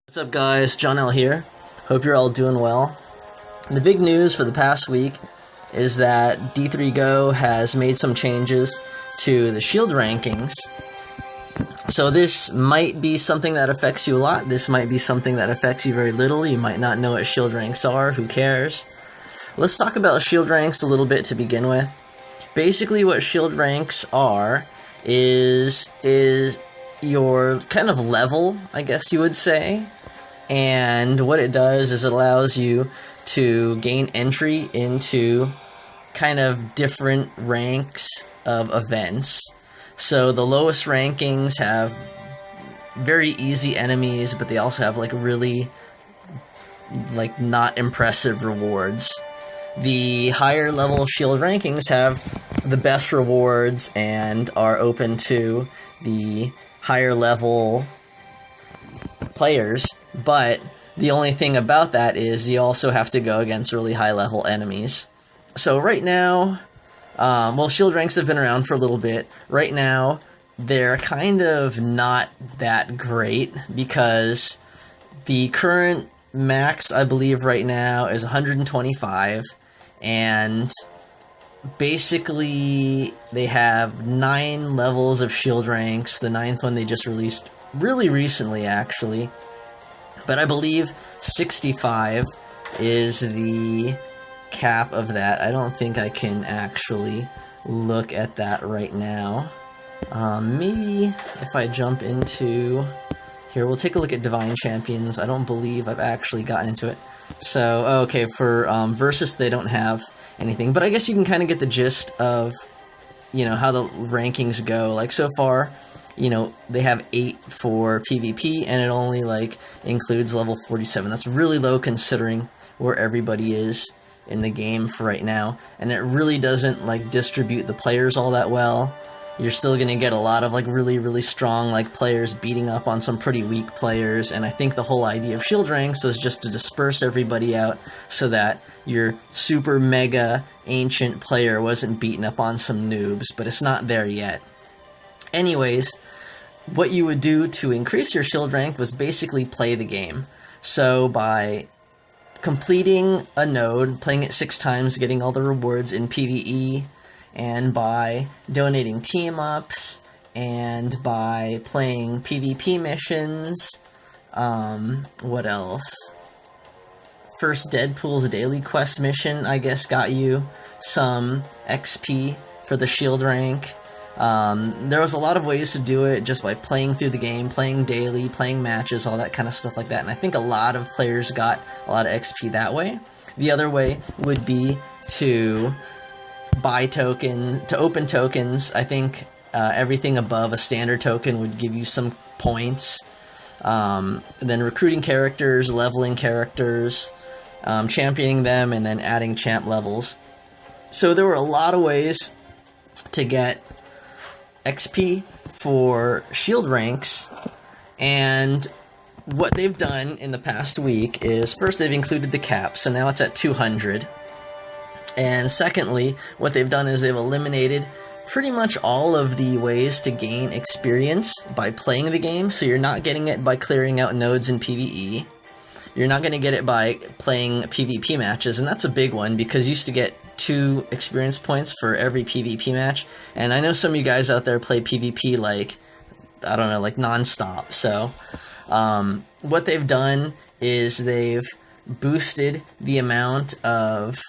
What's up guys, John L here. Hope you're all doing well. The big news for the past week is that D3 Go has made some changes to the S.H.I.E.L.D rankings. So this might be something that affects you a lot, this might be something that affects you very little, you might not know what S.H.I.E.L.D ranks are, who cares? Let's talk about S.H.I.E.L.D ranks a little bit to begin with. Basically what S.H.I.E.L.D ranks are is your kind of level, I guess you would say. And what it does is it allows you to gain entry into kind of different ranks of events. So the lowest rankings have very easy enemies, but they also have like really not impressive rewards. The higher level S.H.I.E.L.D rankings have the best rewards and are open to the higher level players, but the only thing about that is you also have to go against really high level enemies. So right now, well, S.H.I.E.L.D ranks have been around for a little bit. Right now, they're kind of not that great because the current max, I believe right now, is 125, and basically they have 9 levels of S.H.I.E.L.D ranks. The 9th one they just released really recently, actually. But I believe 65 is the cap of that. I don't think I can actually look at that right now. Maybe if I jump into here, we'll take a look at Divine Champions. I don't believe I've actually gotten into it. So, okay, for Versus they don't have anything. But I guess you can kind of get the gist of, you know, how the rankings go. Like, so far, you know, they have 8 for PvP, and it only, like, includes level 47. That's really low considering where everybody is in the game for right now. And it really doesn't, like, distribute the players all that well. You're still gonna get a lot of, like, really strong, like, players beating up on some pretty weak players, and I think the whole idea of S.H.I.E.L.D ranks was just to disperse everybody out so that your super mega ancient player wasn't beating up on some noobs, but it's not there yet. Anyways, what you would do to increase your S.H.I.E.L.D rank was basically play the game. So by completing a node, playing it 6 times, getting all the rewards in PvE, and by donating team-ups, and by playing PvP missions, what else? First Deadpool's daily quest mission, I guess, got you some XP for the S.H.I.E.L.D rank. There was a lot of ways to do it just by playing through the game, playing daily, playing matches, all that kind of stuff like that, and I think a lot of players got a lot of XP that way. The other way would be to buy to open tokens. I think everything above a standard token would give you some points. Then recruiting characters, leveling characters, championing them, and then adding champ levels. So there were a lot of ways to get XP for S.H.I.E.L.D ranks, and what they've done in the past week is, first they've included the cap, so now it's at 200. And secondly, what they've done is they've eliminated pretty much all of the ways to gain experience by playing the game, so you're not getting it by clearing out nodes in PvE. You're not going to get it by playing PvP matches, and that's a big one, because you used to get 2 experience points for every PvP match, and I know some of you guys out there play PvP like, I don't know, like non-stop. So what they've done is they've boosted the amount of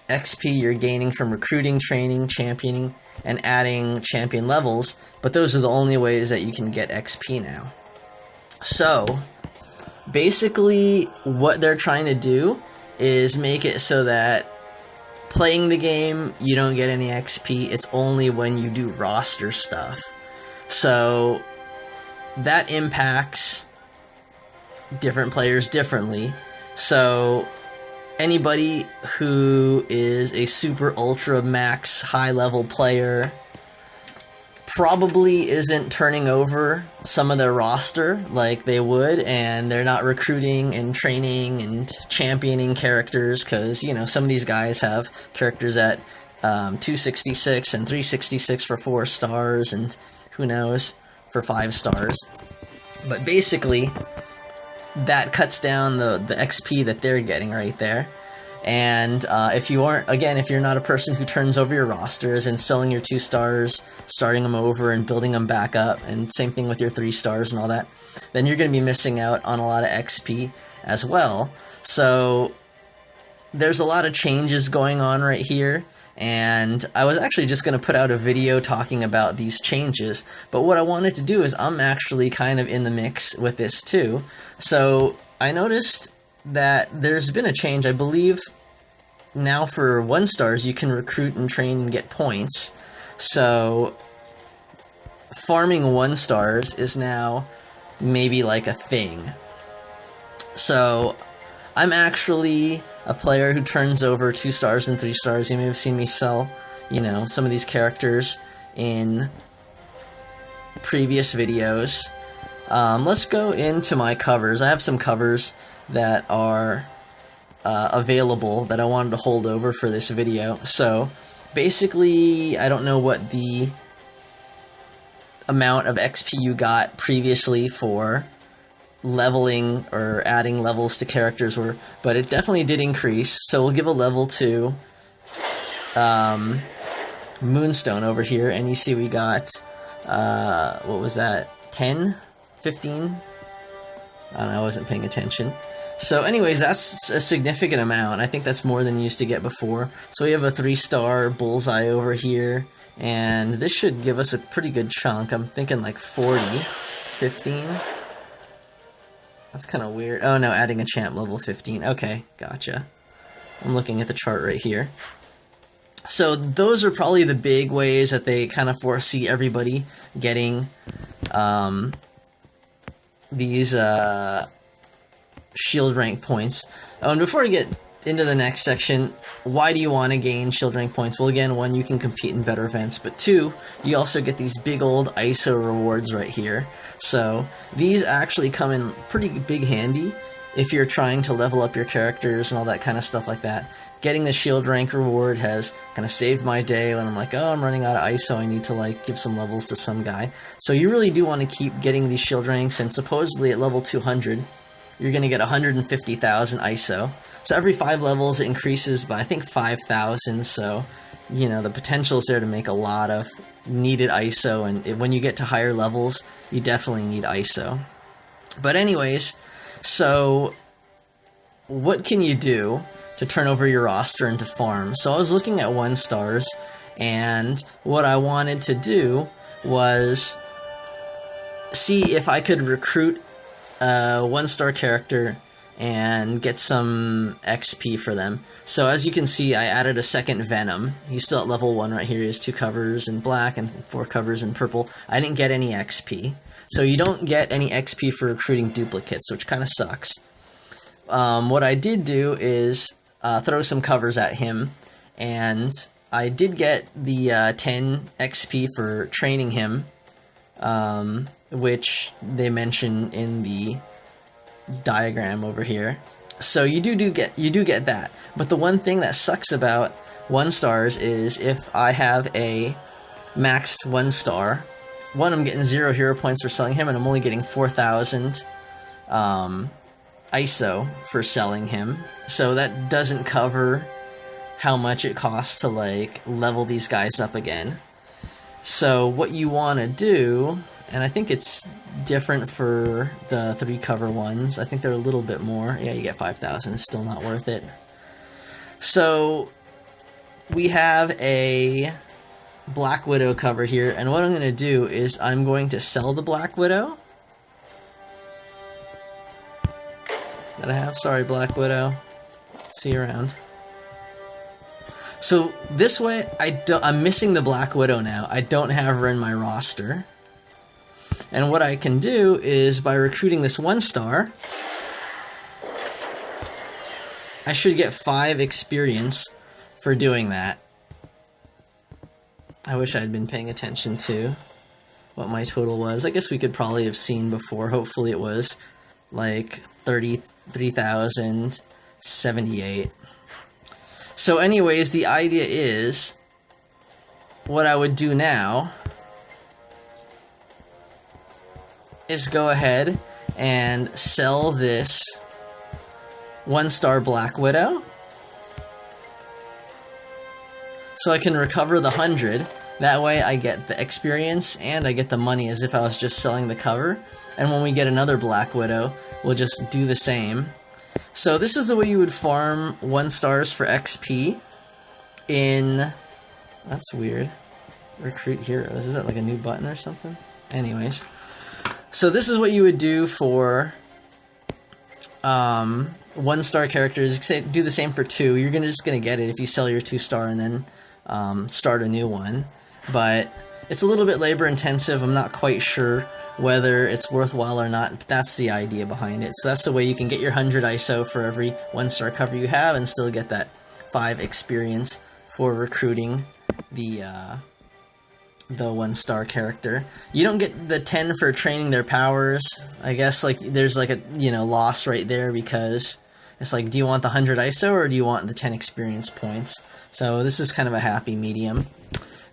XP you're gaining from recruiting, training, championing, and adding champion levels, but those are the only ways that you can get XP now. So basically what they're trying to do is make it so that playing the game, you don't get any XP, it's only when you do roster stuff. So that impacts different players differently. So anybody who is a super ultra max high level player probably isn't turning over some of their roster like they would, and they're not recruiting and training and championing characters, because, you know, some of these guys have characters at 266 and 366 for 4 stars, and who knows for 5 stars. But basically, that cuts down the XP that they're getting right there. And if you aren't, again, if you're not a person who turns over your rosters and selling your 2 stars, starting them over and building them back up, and same thing with your 3 stars and all that, then you're going to be missing out on a lot of XP as well. So there's a lot of changes going on right here, and I was actually just going to put out a video talking about these changes, but what I wanted to do is I'm actually kind of in the mix with this too. So I noticed that there's been a change. I believe now for 1 stars you can recruit and train and get points. So farming 1 stars is now maybe like a thing. So I'm actually a player who turns over 2 stars and 3 stars. You may have seen me sell, you know, some of these characters in previous videos. Let's go into my covers. I have some covers that are available that I wanted to hold over for this video. So basically, I don't know what the amount of XP you got previously for leveling or adding levels to characters were, but it definitely did increase. So we'll give a level to Moonstone over here, and you see we got what was that, 10, 15? I don't know, I wasn't paying attention. So anyways, that's a significant amount. I think that's more than you used to get before. So we have a 3-star bullseye over here, and this should give us a pretty good chunk. I'm thinking like 40, 15. That's kind of weird. Oh no, adding a champ level 15. Okay, gotcha. I'm looking at the chart right here. So those are probably the big ways that they kind of foresee everybody getting these shield rank points. Oh, and before I get into the next section, why do you want to gain shield rank points? Well, again, 1, you can compete in better events, but 2, you also get these big old ISO rewards right here. So these actually come in pretty big handy if you're trying to level up your characters and all that kind of stuff like that. Getting the shield rank reward has kind of saved my day when I'm like, oh, I'm running out of ISO, I need to like give some levels to some guy. So you really do want to keep getting these shield ranks, and supposedly at level 200, you're going to get 150,000 ISO. So every 5 levels it increases by, I think, 5,000, so, you know, the potential is there to make a lot of needed ISO, and when you get to higher levels, you definitely need ISO. But anyways, so what can you do to turn over your roster into farm? So I was looking at 1 stars, and what I wanted to do was see if I could recruit a 1-star character and get some XP for them. So as you can see, I added a second Venom. He's still at level 1 right here. He has 2 covers in black and 4 covers in purple. I didn't get any XP. So you don't get any XP for recruiting duplicates, which kind of sucks. What I did do is throw some covers at him, and I did get the 10 XP for training him, which they mention in the diagram over here. So you do get that. But the one thing that sucks about 1 stars is if I have a maxed 1 star, I'm getting 0 hero points for selling him, and I'm only getting 4,000 ISO for selling him. So that doesn't cover how much it costs to like level these guys up again. So what you want to do, and I think it's different for the 3 cover ones, I think they're a little bit more. Yeah, you get 5,000, it's still not worth it. So we have a Black Widow cover here, and what I'm going to do is I'm going to sell the Black Widow that I have. Sorry, Black Widow. See you around. So this way, I'm missing the Black Widow now. I don't have her in my roster. And what I can do is, by recruiting this 1 star, I should get 5 experience for doing that. I wish I'd been paying attention to what my total was. I guess we could probably have seen before. Hopefully it was like 33,078. So anyways, the idea is what I would do now is go ahead and sell this 1-star Black Widow so I can recover the 100. That way I get the experience and I get the money as if I was just selling the cover. And when we get another Black Widow, we'll just do the same. So this is the way you would farm 1 stars for XP in... That's weird. Recruit heroes. Is that like a new button or something? Anyways. So this is what you would do for 1-star characters. Do the same for 2. You're just gonna get it if you sell your 2-star and then start a new one. But it's a little bit labor intensive. I'm not quite sure whether it's worthwhile or not. But that's the idea behind it. So that's the way you can get your 100 ISO for every 1-star cover you have and still get that 5 experience for recruiting the 1-star character. You don't get the 10 for training their powers. I guess like there's like a loss right there because it's like, do you want the 100 ISO or do you want the 10 experience points? So this is kind of a happy medium.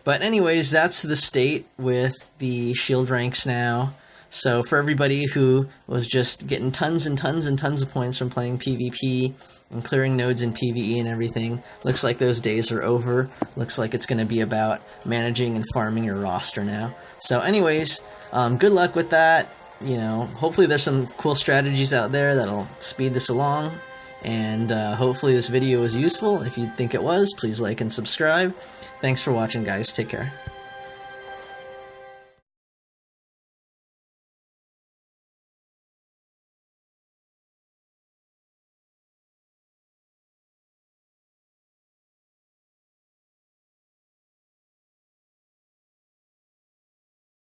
But anyways, that's the state with the S.H.I.E.L.D. ranks now. So for everybody who was just getting tons and tons and tons of points from playing PvP and clearing nodes in PvE and everything, looks like those days are over. Looks like it's going to be about managing and farming your roster now. So anyways, good luck with that. Hopefully there's some cool strategies out there that'll speed this along. And hopefully this video was useful. If you think it was, please like and subscribe. Thanks for watching, guys. Take care.